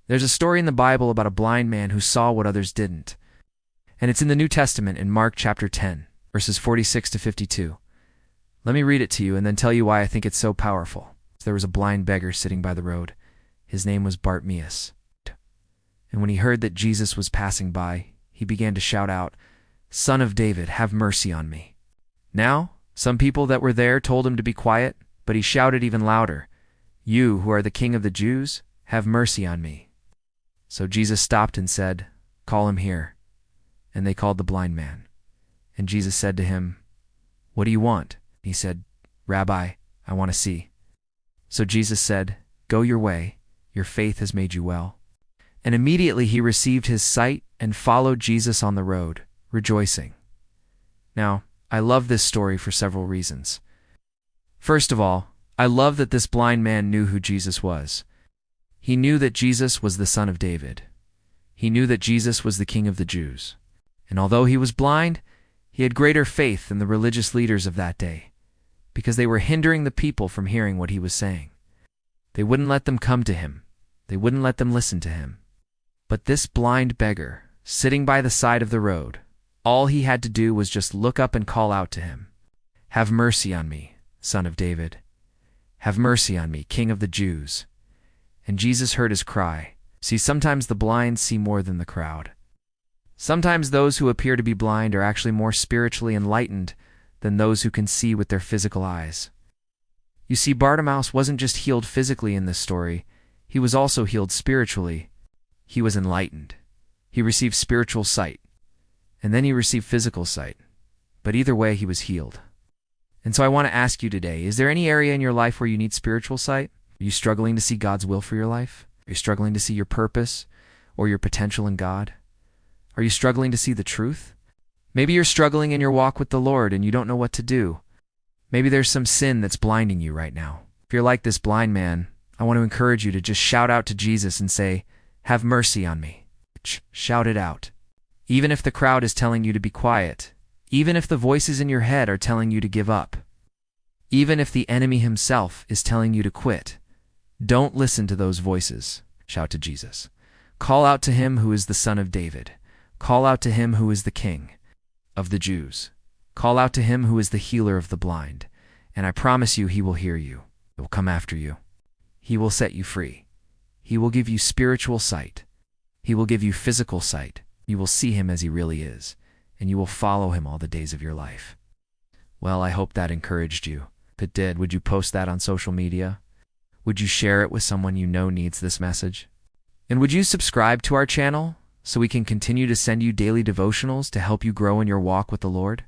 There's a story in the Bible about a blind man who saw what others didn't. And it's in the New Testament in Mark chapter 10, verses 46 to 52. Let me read it to you and then tell you why I think it's so powerful. There was a blind beggar sitting by the road. His name was Bartimaeus. And when he heard that Jesus was passing by, he began to shout out, "Son of David, have mercy on me." Now, some people that were there told him to be quiet, but he shouted even louder, "You, who are the King of the Jews, have mercy on me." So Jesus stopped and said, "Call him here." And they called the blind man. And Jesus said to him, "What do you want?" He said, "Rabbi, I want to see." So Jesus said, "Go your way, your faith has made you well." And immediately he received his sight and followed Jesus on the road, rejoicing. Now, I love this story for several reasons. First of all, I love that this blind man knew who Jesus was. He knew that Jesus was the Son of David. He knew that Jesus was the King of the Jews. And although he was blind, he had greater faith than the religious leaders of that day, because they were hindering the people from hearing what he was saying. They wouldn't let them come to him. They wouldn't let them listen to him. But this blind beggar, sitting by the side of the road, all he had to do was just look up and call out to him, "Have mercy on me, Son of David. Have mercy on me, King of the Jews." And Jesus heard his cry. See, sometimes the blind see more than the crowd. Sometimes those who appear to be blind are actually more spiritually enlightened than those who can see with their physical eyes. You see, Bartimaeus wasn't just healed physically in this story, he was also healed spiritually. He was enlightened. He received spiritual sight, and then he received physical sight. But either way, he was healed. And so I want to ask you today, is there any area in your life where you need spiritual sight? Are you struggling to see God's will for your life? Are you struggling to see your purpose or your potential in God? Are you struggling to see the truth? Maybe you're struggling in your walk with the Lord and you don't know what to do. Maybe there's some sin that's blinding you right now. If you're like this blind man, I want to encourage you to just shout out to Jesus and say, "Have mercy on me." Shout it out. Even if the crowd is telling you to be quiet, even if the voices in your head are telling you to give up, even if the enemy himself is telling you to quit, don't listen to those voices. Shout to Jesus. Call out to him who is the Son of David. Call out to him who is the King of the Jews. Call out to him who is the healer of the blind. And I promise you, he will hear you. He will come after you. He will set you free. He will give you spiritual sight. He will give you physical sight. You will see him as he really is, and you will follow him all the days of your life. Well, I hope that encouraged you. If it did, would you post that on social media? Would you share it with someone you know needs this message? And would you subscribe to our channel so we can continue to send you daily devotionals to help you grow in your walk with the Lord?